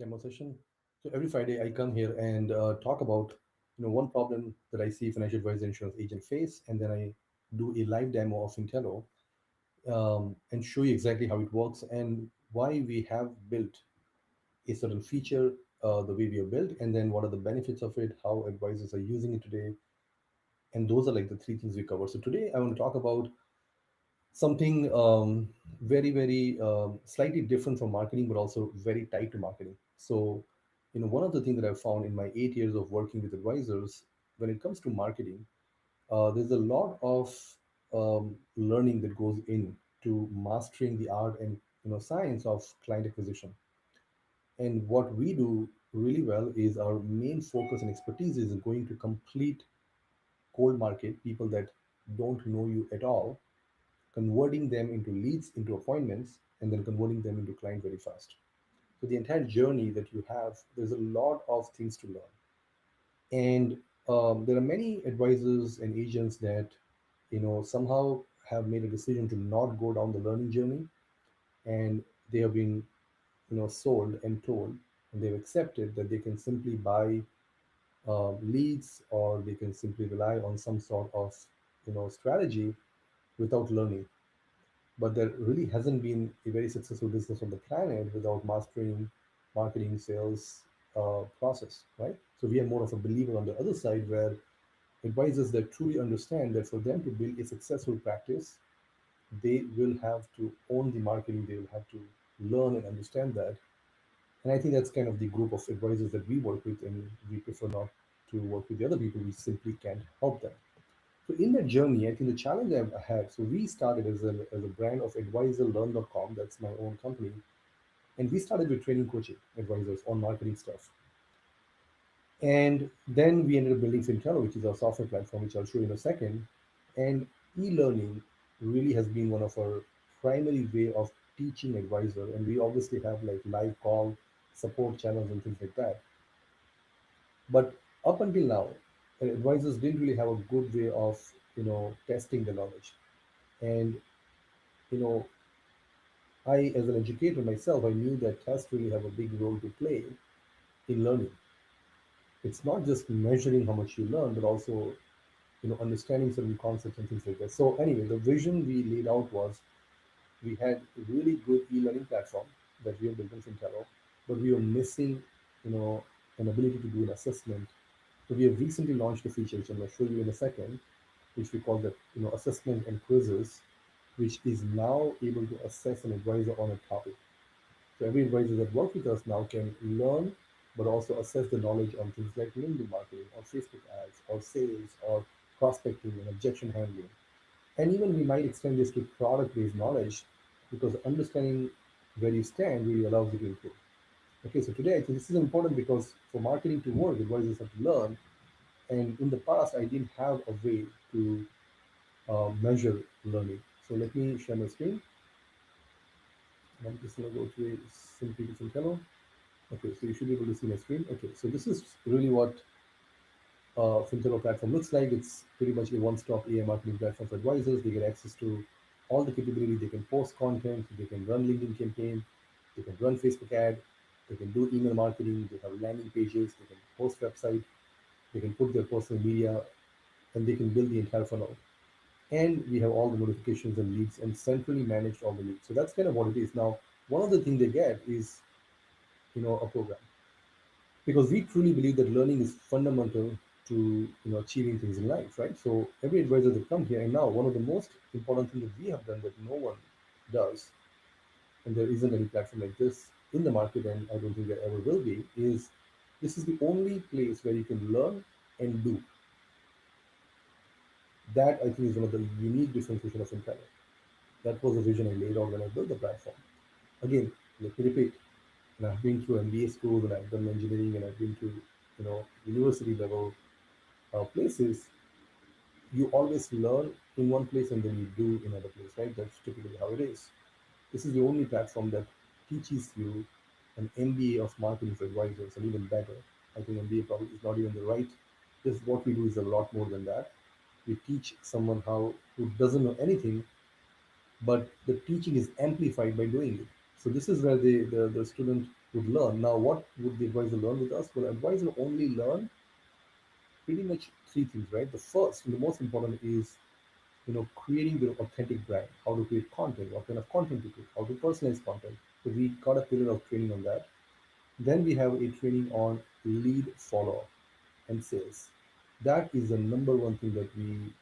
demo session. So every Friday I come here and talk about one problem that I see financial advisor insurance agent face, and then I do a live demo of Fintello and show you exactly how it works and why we have built a certain feature the way we have built, and then what are the benefits of it, how advisors are using it today, and those are like the three things we cover. So today I want to talk about something very slightly different from marketing, but also very tied to marketing. So one of the things that I've found in my 8 years of working with advisors, when it comes to marketing, there's a lot of learning that goes in to mastering the art and science of client acquisition. And what we do really well is our main focus and expertise is going to complete cold market people that don't know you at all, converting them into leads, into appointments, and then converting them into client very fast. So the entire journey that you have, there's a lot of things to learn. And there are many advisors and agents that somehow have made a decision to not go down the learning journey, and they have been sold and told, and they've accepted that they can simply buy leads, or they can simply rely on some sort of strategy without learning. But there really hasn't been a very successful business on the planet without mastering marketing, sales process, right? So we are more of a believer on the other side, where advisors that truly understand that for them to build a successful practice, they will have to own the marketing, they will have to learn and understand that. And I think that's kind of the group of advisors that we work with, and we prefer not to work with the other people. We simply can't help them. So in that journey, I think the challenge I've had, so we started as a brand of advisorlearn.com, that's my own company. And we started with training coaching advisors on marketing stuff. And then we ended up building Fintello, which is our software platform, which I'll show you in a second. And e-learning really has been one of our primary way of teaching advisor. And we obviously have like live call support channels and things like that. But up until now, advisors didn't really have a good way of testing the knowledge. And you know, I, as an educator myself, I knew that tests really have a big role to play in learning. It's not just measuring how much you learn, but also understanding certain concepts and things like that. So anyway, the vision we laid out was, we had a really good e-learning platform that we have built in Fintello, but we were missing an ability to do an assessment. So we have recently launched a feature, which I'm going to show you in a second, which we call the assessment and quizzes, which is now able to assess an advisor on a topic. So every advisor that works with us now can learn, but also assess the knowledge on things like LinkedIn marketing, or Facebook ads, or sales, or prospecting and objection handling. And even we might extend this to product-based knowledge, because understanding where you stand really allows you to improve. Okay, so today I think this is important, because for marketing to work, advisors have to learn. And in the past, I didn't have a way to measure learning. So let me share my screen. I'm just going to go to a simply different channel. Okay, so you should be able to see my screen. Okay, so this is really what Fintello platform looks like. It's pretty much a one-stop AI marketing platform for advisors. They get access to all the capabilities. They can post content, they can run LinkedIn campaign, they can run Facebook ad, they can do email marketing, they have landing pages, they can post website, they can put their personal media, and they can build the entire funnel. And we have all the notifications and leads, and centrally managed all the leads. So that's kind of what it is. Now, one of the things they get is a program, because we truly believe that learning is fundamental to achieving things in life, right? So every advisor that come here, and now one of the most important things that we have done that no one does, and there isn't any platform like this in the market, and I don't think there ever will be, is this is the only place where you can learn and do. That, I think, is one of the unique differentiation of Intelligent. That was the vision I laid out when I built the platform. Again, let me repeat, and I've been through MBA school, and I've done engineering, and I've been to university level places. You always learn in one place and then you do in another place, right? That's typically how it is. This is the only platform that teaches you an MBA of marketing for advisors, and even better. I think MBA probably is not even the right. This what we do is a lot more than that. We teach someone how who doesn't know anything, but the teaching is amplified by doing it. So this is where the student would learn. Now, what would the advisor learn with us? Well, advisor only learn pretty much three things, right? The first and the most important is creating the authentic brand, how to create content, what kind of content to create, how to personalize content. So we got a pillar of training on that. Then we have a training on lead follow-up and sales. That is the number one thing that we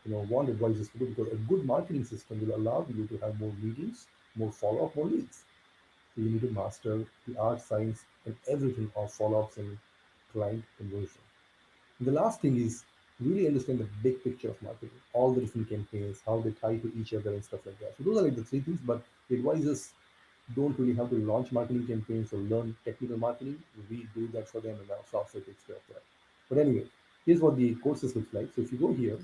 want advisors to do, because a good marketing system will allow you to have more meetings, more follow-up, more leads. So you need to master the art, science, and everything of follow-ups and client conversion. And the last thing is really understand the big picture of marketing, all the different campaigns, how they tie to each other and stuff like that. So those are like the three things, but the advisors don't really have to launch marketing campaigns or learn technical marketing. We do that for them and our software takes care of that. But anyway, here's what the courses looks like. So if you go here,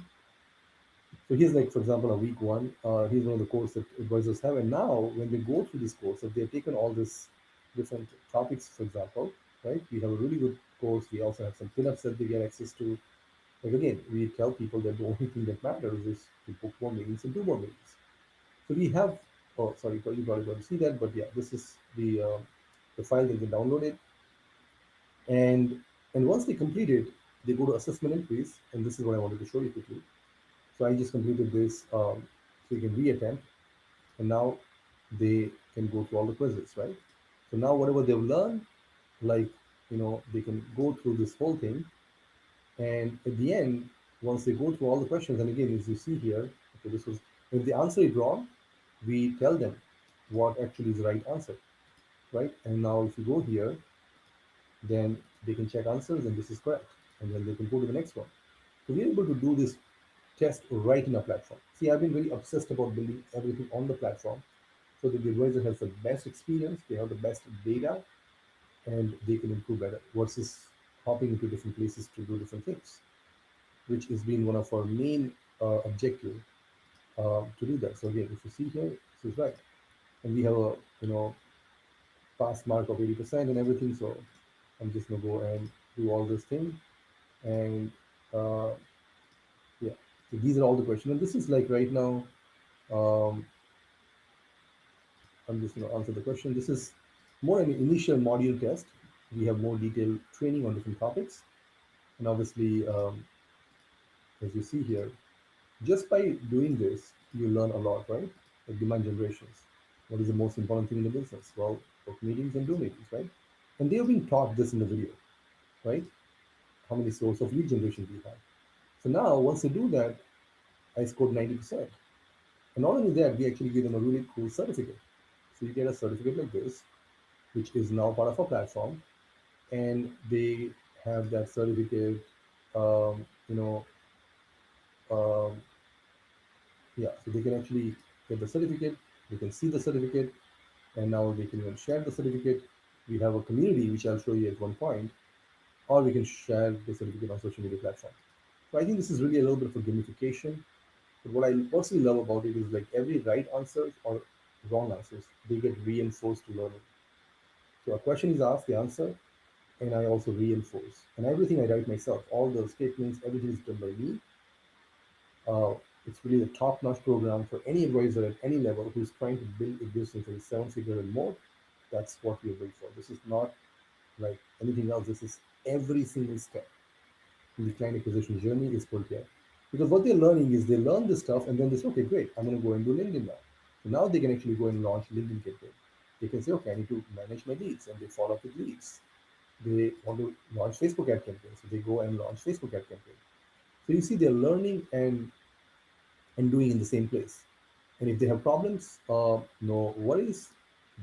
so here's like, for example, a week one, here's one of the courses that advisors have. And now when they go through this course, if they've taken all this different topics, for example, right, we have a really good course. We also have some pinups that they get access to. Like again, we tell people that the only thing that matters is to book more meetings and do more meetings. So we have, oh, sorry, you probably don't see that, but yeah, this is the file that they downloaded. And once they complete it, they go to assessment and quiz. And this is what I wanted to show you quickly. So I just completed this, so you can reattempt, and now they can go through all the quizzes, right? So now whatever they've learned, like they can go through this whole thing, and at the end, once they go through all the questions, and again, as you see here, okay, this was if they answer it wrong, we tell them what actually is the right answer, right? And now if you go here, then they can check answers, and this is correct, and then they can go to the next one. So we're able to do this test right in a platform. See, I've been very obsessed about building everything on the platform so that the advisor has the best experience, they have the best data, and they can improve better versus hopping into different places to do different things, which has been one of our main objective to do that. So again, if you see here, this is right, and we have a pass mark of 80% and everything. So I'm just gonna go and do all this thing, and uh, yeah. So these are all the questions, and this is like right now. Um, I'm just going to answer the question. This is more an initial module test. We have more detailed training on different topics. And obviously, as you see here, just by doing this, you learn a lot, right? Like demand generations. What is the most important thing in the business? Well, book meetings and do meetings, right? And they have been taught this in the video, right? How many sources of lead generation do you have? So now, once they do that, I scored 90%. And not only that, we actually give them a really cool certificate. So you get a certificate like this, which is now part of our platform, and they have that certificate. Um, you know, um, yeah, so they can actually get the certificate. They can see the certificate, and now they can even share the certificate. We have a community, which I'll show you at one point, or we can share the certificate on social media platforms. So I think this is really a little bit of a gamification. But what I personally love about it is like every right answers or wrong answers, they get reinforced to learning. So a question is asked, the answer, and I also reinforce. And everything I write myself, all the statements, everything is done by me. It's really a top-notch program for any advisor at any level who's trying to build a business that is seven-figure and more. That's what we are built for. This is not like anything else. This is every single step in the client acquisition journey is put here. Because what they're learning is they learn this stuff and then they say, okay, great, I'm going to go and do LinkedIn now. So now they can actually go and launch LinkedIn campaign. They can say, okay, I need to manage my leads, and they follow up with leads. They want to launch Facebook ad campaign, so they go and launch Facebook ad campaign. So you see, they're learning and doing in the same place. And if they have problems, no worries.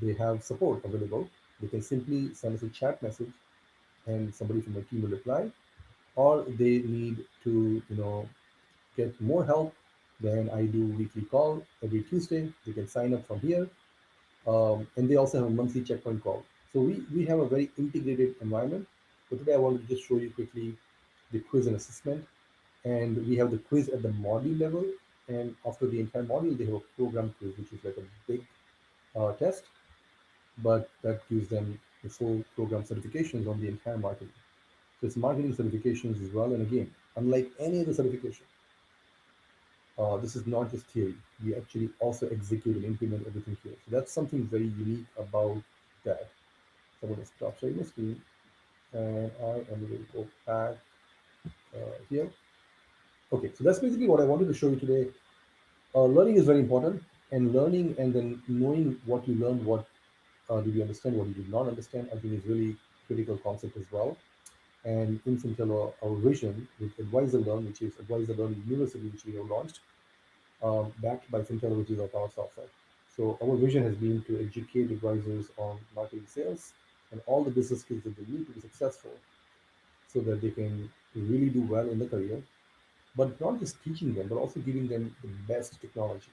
They have support available. They can simply send us a chat message, and somebody from my team will reply. Or they need to, get more help. Then I do weekly call every Tuesday. They can sign up from here, and they also have a monthly checkpoint call. So we have a very integrated environment. But today I wanted to just show you quickly the quiz and assessment. And we have the quiz at the module level. And after the entire module, they have a program quiz, which is like a big test, but that gives them the full program certifications on the entire marketing. So it's marketing certifications as well. And again, unlike any other certification, this is not just theory. We actually also execute and implement everything here. So that's something very unique about that. So I'm going to stop sharing my screen, and I am going to go back here. Okay, so that's basically what I wanted to show you today. Learning is very important, and learning and then knowing what you learned, what did you understand, what you did not understand, I think is really critical concept as well. And in Fintello, our vision with Advisor Learn, which is Advisor Learn University, which we have launched, backed by Fintello, which is our power software. So our vision has been to educate advisors on marketing, sales, and all the business skills that they need to be successful, so that they can really do well in the career. But not just teaching them, but also giving them the best technology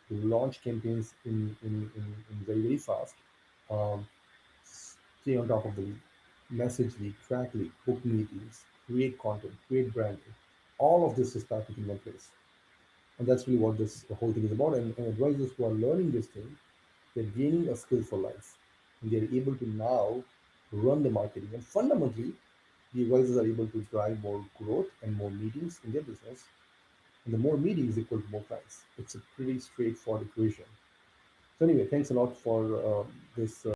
to launch campaigns in very, very fast. Um, Stay on top of the lead, message lead, track lead, book meetings, create content, create branding. All of this is packaged in one place. And that's really what this the whole thing is about. And advisors who are learning this thing, they're gaining a skill for life. And they're able to now run the marketing. And fundamentally, the advisors are able to drive more growth and more meetings in their business. And the more meetings equal to more clients. It's a pretty straightforward equation. So anyway, thanks a lot for this